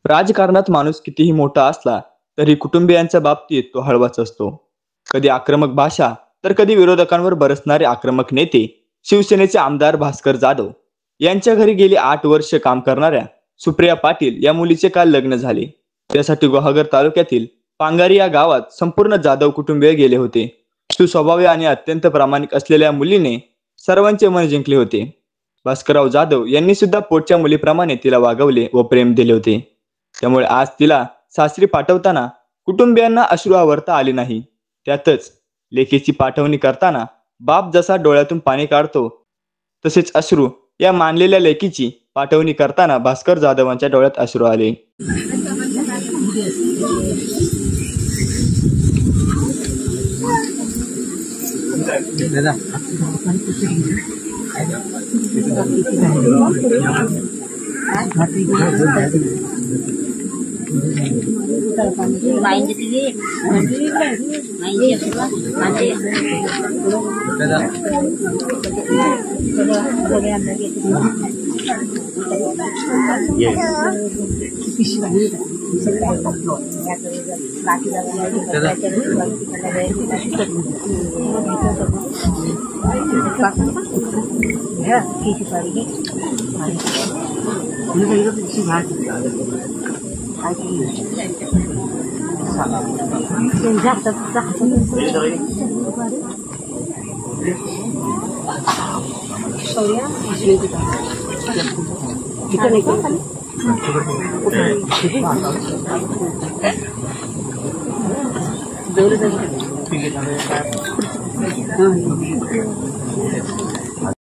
राजकारणात माणूस कितीही मोठा असला तरी कुटुंबियांच्या बाबतीत तो हळवाच असतो. कधी आक्रमक भाषा तर कधी विरोधकांवर बरसणारे आक्रमक नेते. शिवसेनेचे आमदार भास्कर जाधव यांच्या घरी गेली 8 वर्ष काम करणाऱ्या सुप्रिया पाटील या मुलीचे काल लग्न झाले. त्यासाठी गुहागर तालुक्यातील पांगारी या गावात संपूर्ण जाधव कुटुंबीय गेले होते. सुस्वभावी आणि अत्यंत प्रामाणिक असलेल्या मुलीने सर्वांचे मन जिंकले होते. भास्करराव जाधव यांनी सुद्धा पोटच्या मुलीप्रमाणे तिला वागवले व प्रेम दिले होते. त्यामुळे आज तिला सासरी पाठवताना कुटुंबियांना अश्रू आवरता आले नाही. त्यातच लेकीची पाठवणी करताना बाप जसा डोळ्यातून पाणी काढतो तसेच अश्रू या मानलेल्या लेकीची पाठवणी करताना भास्कर जाधवांच्या डोळ्यात अश्रू आले.